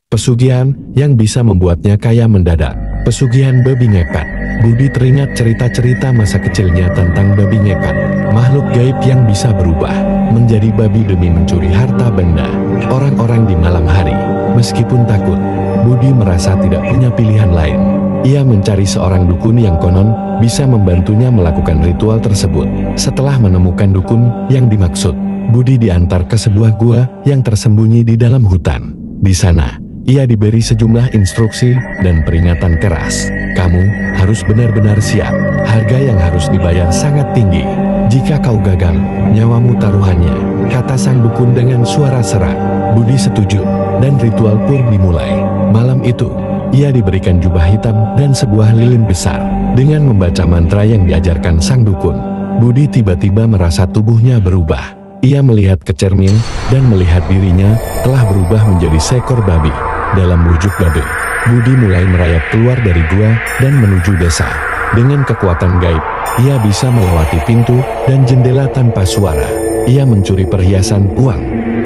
Pesugihan yang bisa membuatnya kaya mendadak. Pesugihan babi ngepet. Budi teringat cerita-cerita masa kecilnya tentang babi ngepet, makhluk gaib yang bisa berubah menjadi babi demi mencuri harta benda orang-orang di malam hari. Meskipun takut, Budi merasa tidak punya pilihan lain. Ia mencari seorang dukun yang konon bisa membantunya melakukan ritual tersebut. Setelah menemukan dukun yang dimaksud, Budi diantar ke sebuah gua yang tersembunyi di dalam hutan. Di sana, ia diberi sejumlah instruksi dan peringatan keras. Kamu harus benar-benar siap. Harga yang harus dibayar sangat tinggi. Jika kau gagal, nyawamu taruhannya, kata sang dukun dengan suara serak. Budi setuju, dan ritual pun dimulai. Malam itu, ia diberikan jubah hitam dan sebuah lilin besar. Dengan membaca mantra yang diajarkan sang dukun, Budi tiba-tiba merasa tubuhnya berubah. Ia melihat ke cermin dan melihat dirinya telah berubah menjadi seekor babi. Dalam wujud babi, Budi mulai merayap keluar dari gua dan menuju desa. Dengan kekuatan gaib, ia bisa melewati pintu dan jendela tanpa suara. Ia mencuri perhiasan, uang,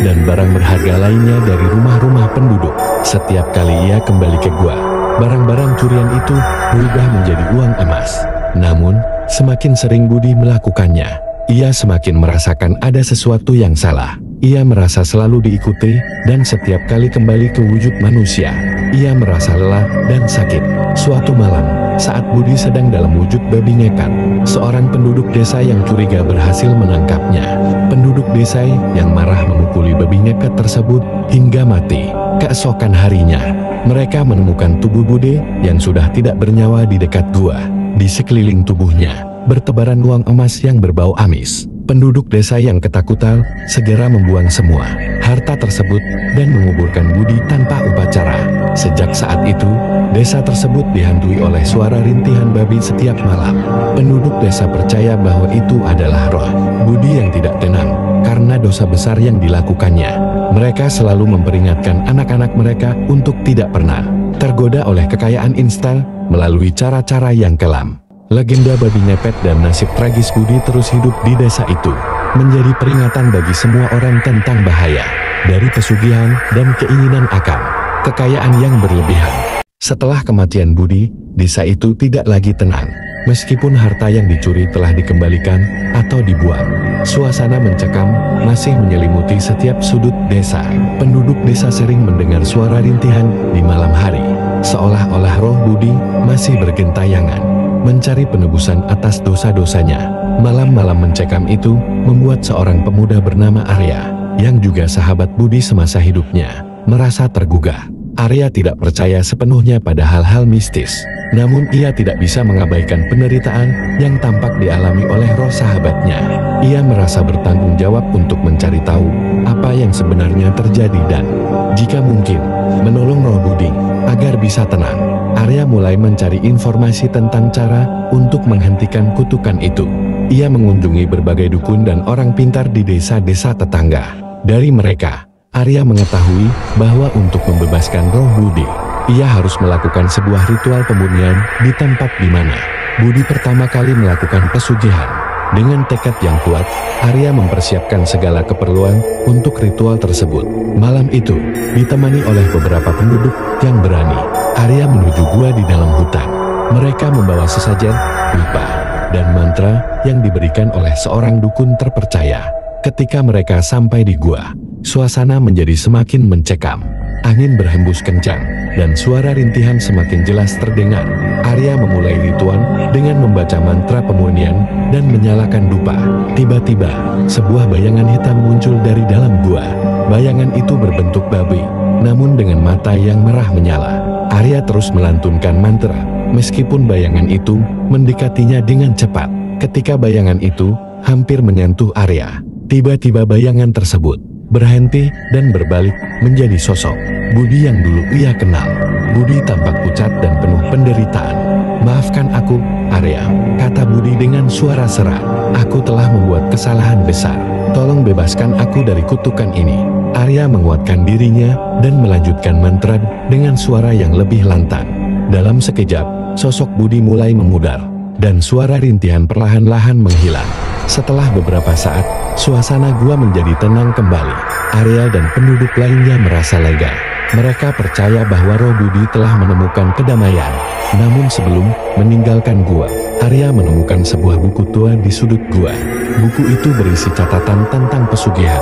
dan barang berharga lainnya dari rumah-rumah penduduk. Setiap kali ia kembali ke gua, barang-barang curian itu berubah menjadi uang emas. Namun, semakin sering Budi melakukannya, ia semakin merasakan ada sesuatu yang salah. Ia merasa selalu diikuti, dan setiap kali kembali ke wujud manusia, ia merasa lelah dan sakit. Suatu malam, saat Budi sedang dalam wujud babi ngepet, seorang penduduk desa yang curiga berhasil menangkapnya. Penduduk desa yang marah memukuli babi ngepet tersebut hingga mati. Keesokan harinya, mereka menemukan tubuh Budi yang sudah tidak bernyawa di dekat gua. Di sekeliling tubuhnya, bertebaran uang emas yang berbau amis. Penduduk desa yang ketakutan segera membuang semua harta tersebut dan menguburkan Budi tanpa upacara. Sejak saat itu, desa tersebut dihantui oleh suara rintihan babi setiap malam. Penduduk desa percaya bahwa itu adalah roh Budi yang tidak tenang karena dosa besar yang dilakukannya. Mereka selalu memperingatkan anak-anak mereka untuk tidak pernah tergoda oleh kekayaan instan melalui cara-cara yang kelam. Legenda babi ngepet dan nasib tragis Budi terus hidup di desa itu, menjadi peringatan bagi semua orang tentang bahaya dari pesugihan dan keinginan akan kekayaan yang berlebihan. Setelah kematian Budi, desa itu tidak lagi tenang. Meskipun harta yang dicuri telah dikembalikan atau dibuang, suasana mencekam masih menyelimuti setiap sudut desa. Penduduk desa sering mendengar suara rintihan di malam hari, seolah-olah roh Budi masih bergentayangan mencari penebusan atas dosa-dosanya. Malam-malam mencekam itu membuat seorang pemuda bernama Arya, yang juga sahabat Budi semasa hidupnya, merasa tergugah. Arya tidak percaya sepenuhnya pada hal-hal mistis, namun ia tidak bisa mengabaikan penderitaan yang tampak dialami oleh roh sahabatnya. Ia merasa bertanggung jawab untuk mencari tahu apa yang sebenarnya terjadi dan, jika mungkin, menolong roh Budi agar bisa tenang. Arya mulai mencari informasi tentang cara untuk menghentikan kutukan itu. Ia mengunjungi berbagai dukun dan orang pintar di desa-desa tetangga. Dari mereka, Arya mengetahui bahwa untuk membebaskan roh Budi, ia harus melakukan sebuah ritual pemurnian di tempat di mana Budi pertama kali melakukan pesugihan. Dengan tekad yang kuat, Arya mempersiapkan segala keperluan untuk ritual tersebut. Malam itu, ditemani oleh beberapa penduduk yang berani, Arya menuju gua di dalam hutan. Mereka membawa sesajen, pipa, dan mantra yang diberikan oleh seorang dukun terpercaya. Ketika mereka sampai di gua, suasana menjadi semakin mencekam. Angin berhembus kencang, dan suara rintihan semakin jelas terdengar. Arya memulai ritual dengan membaca mantra pemurnian dan menyalakan dupa. Tiba-tiba, sebuah bayangan hitam muncul dari dalam gua. Bayangan itu berbentuk babi, namun dengan mata yang merah menyala. Arya terus melantunkan mantra, meskipun bayangan itu mendekatinya dengan cepat. Ketika bayangan itu hampir menyentuh Arya, tiba-tiba bayangan tersebut berhenti dan berbalik menjadi sosok Budi yang dulu ia kenal. Budi tampak pucat dan penuh penderitaan. "Maafkan aku, Arya," kata Budi dengan suara serak. "Aku telah membuat kesalahan besar. Tolong bebaskan aku dari kutukan ini." Arya menguatkan dirinya dan melanjutkan mantra dengan suara yang lebih lantang. Dalam sekejap, sosok Budi mulai memudar, dan suara rintihan perlahan-lahan menghilang. Setelah beberapa saat, suasana gua menjadi tenang kembali. Arya dan penduduk lainnya merasa lega. Mereka percaya bahwa roh Budi telah menemukan kedamaian. Namun sebelum meninggalkan gua, Arya menemukan sebuah buku tua di sudut gua. Buku itu berisi catatan tentang pesugihan,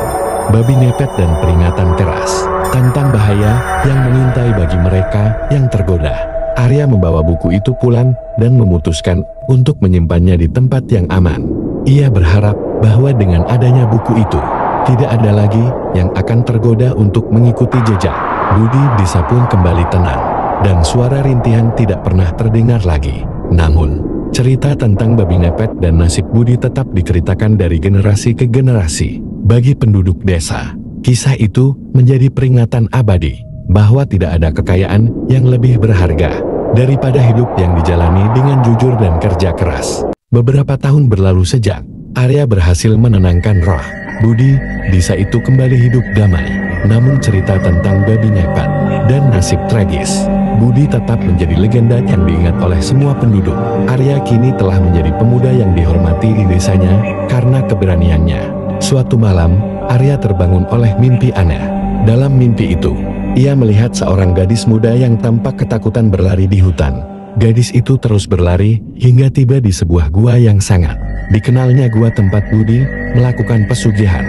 babi ngepet dan peringatan keras tentang bahaya yang mengintai bagi mereka yang tergoda. Arya membawa buku itu pulang dan memutuskan untuk menyimpannya di tempat yang aman. Ia berharap bahwa dengan adanya buku itu, tidak ada lagi yang akan tergoda untuk mengikuti jejak. Budi desa pun kembali tenang, dan suara rintihan tidak pernah terdengar lagi. Namun, cerita tentang babi ngepet dan nasib Budi tetap diceritakan dari generasi ke generasi. Bagi penduduk desa, kisah itu menjadi peringatan abadi bahwa tidak ada kekayaan yang lebih berharga daripada hidup yang dijalani dengan jujur dan kerja keras. Beberapa tahun berlalu sejak Arya berhasil menenangkan roh Budi, desa itu kembali hidup damai. Namun cerita tentang babi ngepet dan nasib tragis Budi tetap menjadi legenda yang diingat oleh semua penduduk. Arya kini telah menjadi pemuda yang dihormati di desanya karena keberaniannya. Suatu malam, Arya terbangun oleh mimpi aneh. Dalam mimpi itu, ia melihat seorang gadis muda yang tampak ketakutan berlari di hutan. Gadis itu terus berlari hingga tiba di sebuah gua yang sangat dikenalnya, gua tempat Budi melakukan pesugihan.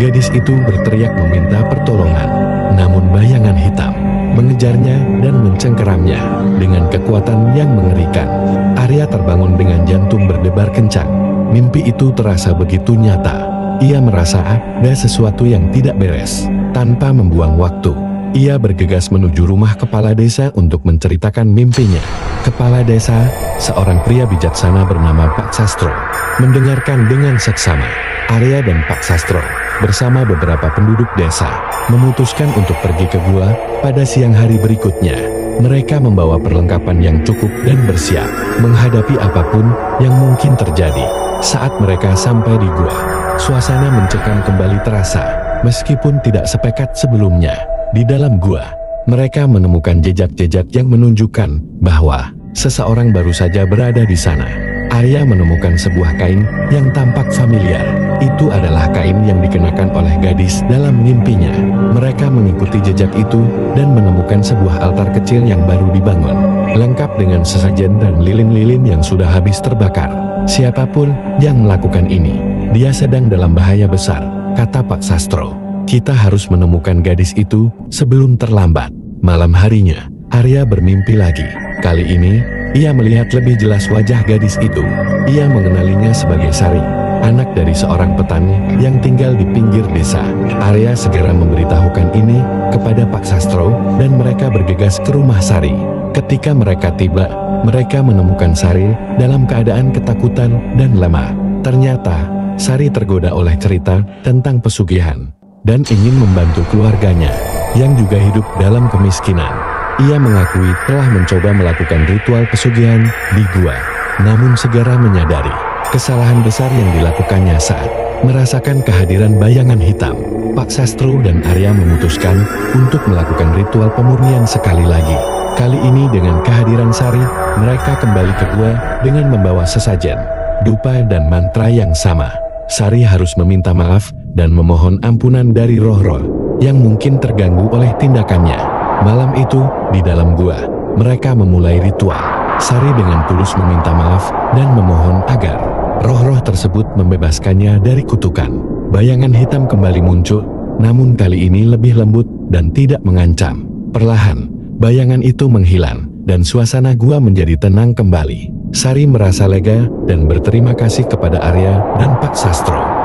Gadis itu berteriak meminta pertolongan, namun bayangan hitam mengejarnya dan mencengkeramnya dengan kekuatan yang mengerikan. Arya terbangun dengan jantung berdebar kencang. Mimpi itu terasa begitu nyata. Ia merasa ada sesuatu yang tidak beres. Tanpa membuang waktu, ia bergegas menuju rumah kepala desa untuk menceritakan mimpinya. Kepala desa, seorang pria bijaksana bernama Pak Sastro, mendengarkan dengan seksama. Arya dan Pak Sastro bersama beberapa penduduk desa memutuskan untuk pergi ke gua pada siang hari berikutnya. Mereka membawa perlengkapan yang cukup dan bersiap menghadapi apapun yang mungkin terjadi. Saat mereka sampai di gua, suasana mencekam kembali terasa, meskipun tidak sepekat sebelumnya. Di dalam gua, mereka menemukan jejak-jejak yang menunjukkan bahwa seseorang baru saja berada di sana. Arya menemukan sebuah kain yang tampak familiar. Itu adalah kain yang dikenakan oleh gadis dalam mimpinya. Mereka mengikuti jejak itu dan menemukan sebuah altar kecil yang baru dibangun, lengkap dengan sesajen dan lilin-lilin yang sudah habis terbakar. Siapapun yang melakukan ini, dia sedang dalam bahaya besar, kata Pak Sastro. Kita harus menemukan gadis itu sebelum terlambat. Malam harinya, Arya bermimpi lagi. Kali ini, ia melihat lebih jelas wajah gadis itu. Ia mengenalinya sebagai Sari, anak dari seorang petani yang tinggal di pinggir desa. Arya segera memberitahukan ini kepada Pak Sastro dan mereka bergegas ke rumah Sari. Ketika mereka tiba, mereka menemukan Sari dalam keadaan ketakutan dan lemah. Ternyata, Sari tergoda oleh cerita tentang pesugihan dan ingin membantu keluarganya yang juga hidup dalam kemiskinan. Ia mengakui telah mencoba melakukan ritual pesugihan di gua, namun segera menyadari kesalahan besar yang dilakukannya saat merasakan kehadiran bayangan hitam. Pak Sastro dan Arya memutuskan untuk melakukan ritual pemurnian sekali lagi. Kali ini dengan kehadiran Sari, mereka kembali ke gua dengan membawa sesajen, dupa dan mantra yang sama. Sari harus meminta maaf dan memohon ampunan dari roh-roh yang mungkin terganggu oleh tindakannya. Malam itu, di dalam gua, mereka memulai ritual. Sari dengan tulus meminta maaf dan memohon agar roh-roh tersebut membebaskannya dari kutukan. Bayangan hitam kembali muncul, namun kali ini lebih lembut dan tidak mengancam. Perlahan, bayangan itu menghilang dan suasana gua menjadi tenang kembali. Sari merasa lega dan berterima kasih kepada Arya dan Pak Sastro.